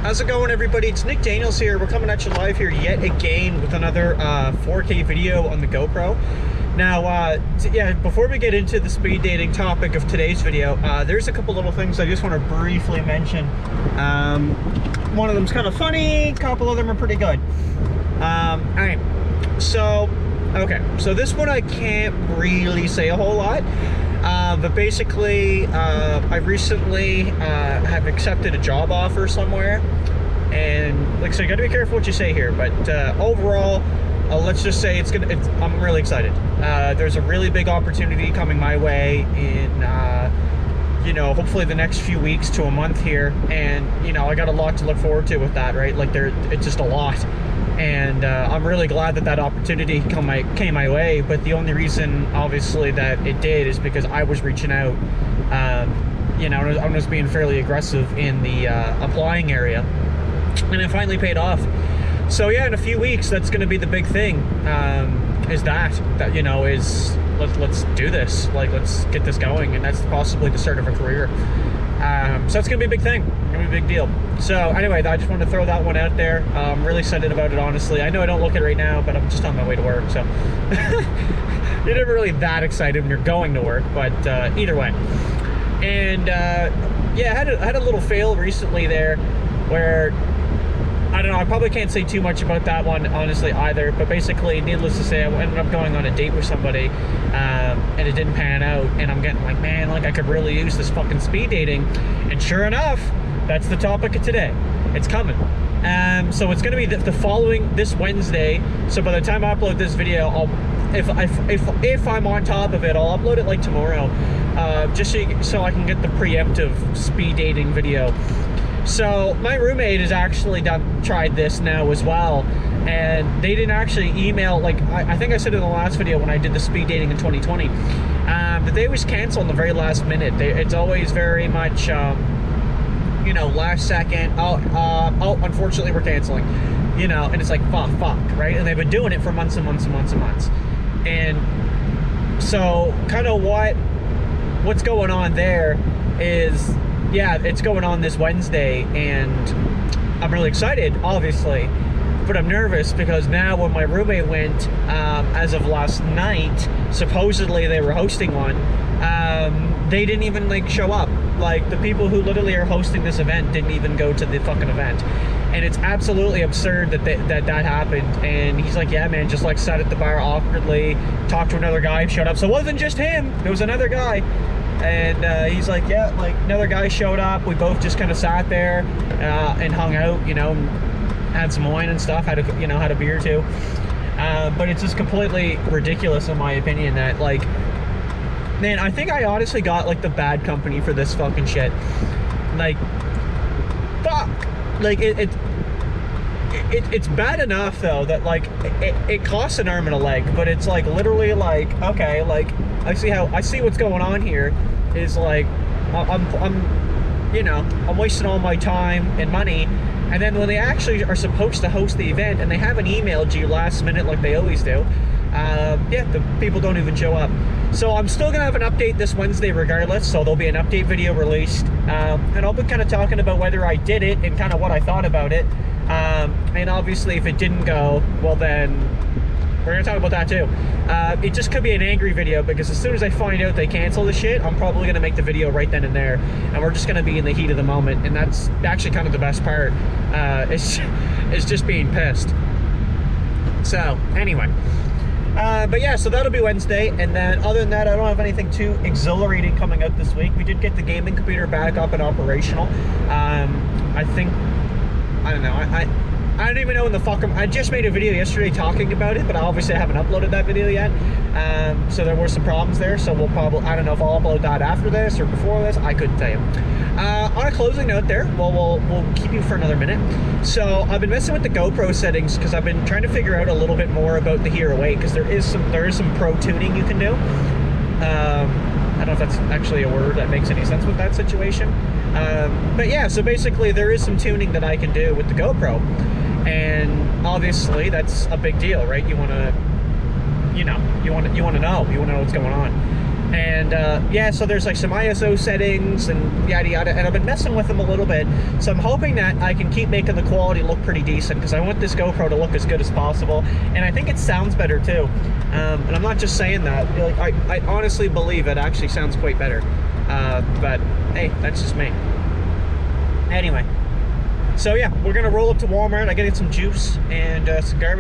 How's it going, everybody? It's Nick Daniels here. We're coming at you live here yet again with another 4K video on the GoPro. Now, yeah, before we get into the speed dating topic of today's video, there's a couple little things I just want to briefly mention. One of them's kind of funny, a couple of them are pretty good. Alright, so this one I can't really say a whole lot. But basically, I recently have accepted a job offer somewhere, and like, so you got to be careful what you say here. But overall, let's just say I'm really excited. There's a really big opportunity coming my way in, you know, hopefully the next few weeks to a month here, and you know, I got a lot to look forward to with that, right? Like, it's just a lot. And I'm really glad that opportunity came my way, but the only reason, obviously, that it did is because I was reaching out. You know, I was being fairly aggressive in the applying area, and it finally paid off. So yeah, in a few weeks, that's going to be the big thing. Is that you know, is let's do this. Like, let's get this going, and that's possibly the start of a career. So it's gonna be a big thing. It's gonna be a big deal. So anyway, I just wanted to throw that one out there. I'm really excited about it, honestly. I know I don't look it right now, but I'm just on my way to work, so you're never really that excited when you're going to work, but either way. And yeah, I had a little fail recently there where, I don't know, I probably can't say too much about that one, honestly, either. But basically, needless to say, I ended up going on a date with somebody, and it didn't pan out. And I'm getting like, man, like, I could really use this fucking speed dating. And sure enough, that's the topic of today. It's coming. So it's going to be the following, this Wednesday. So by the time I upload this video, if I'm on top of it, I'll upload it like tomorrow, just so I can get the preemptive speed dating video. So my roommate has actually tried this now as well, and they didn't actually email, like I think I said in the last video when I did the speed dating in 2020, that they always cancel in the very last minute. It's always very much, you know, last second, oh, unfortunately we're canceling, you know, and it's like, fuck, right? And they've been doing it for months and months and months and months. And so kind of what's going on there is, yeah, it's going on this Wednesday, and I'm really excited, obviously, but I'm nervous because now when my roommate went, as of last night, supposedly they were hosting one, they didn't even, like, show up. Like, the people who literally are hosting this event didn't even go to the fucking event. And it's absolutely absurd that happened. And he's like, yeah, man, just like sat at the bar awkwardly, talked to another guy, showed up. So it wasn't just him, it was another guy. And he's like, yeah, like, another guy showed up. We both just kind of sat there and hung out, you know, had some wine and stuff, had a beer too. But it's just completely ridiculous, in my opinion, that, like, man, I think I honestly got, like, the bad company for this fucking shit. Like, fuck. Like, it's bad enough, though, that, like, it costs an arm and a leg, but it's, like, literally, like, okay, like, I see what's going on here, is, like, I'm you know, I'm wasting all my time and money, and then when they actually are supposed to host the event, and they haven't emailed you last minute like they always do, yeah, the people don't even show up. So I'm still gonna have an update this Wednesday regardless, so there'll be an update video released, and I'll be kind of talking about whether I did it and kind of what I thought about it, and obviously if it didn't go, well, then we're gonna talk about that too. It just could be an angry video, because as soon as I find out they cancel the shit, I'm probably gonna make the video right then and there, and we're just gonna be in the heat of the moment, and that's actually kind of the best part. It's just being pissed. So anyway, but yeah, so that'll be Wednesday, and then other than that, I don't have anything too exhilarating coming out this week. We did get the gaming computer back up and operational. I think, I don't know, I don't even know when the fuck I just made a video yesterday talking about it, but obviously I haven't uploaded that video yet. So there were some problems there, so we'll probably, I don't know if I'll upload that after this or before this, I couldn't tell you. On a closing note there, well, we'll keep you for another minute. So I've been messing with the GoPro settings because I've been trying to figure out a little bit more about the Hero 8, because there is some pro tuning you can do. I don't know if that's actually a word that makes any sense with that situation. But yeah, so basically there is some tuning that I can do with the GoPro. And obviously that's a big deal, right? You want to know what's going on. And yeah, so there's like some ISO settings and yada yada, and I've been messing with them a little bit. So I'm hoping that I can keep making the quality look pretty decent, because I want this GoPro to look as good as possible, and I think it sounds better too. And I'm not just saying that. Like, I honestly believe it actually sounds quite better. But hey, that's just me. Anyway, so yeah, we're gonna roll up to Walmart. I gotta get some juice and some garbage.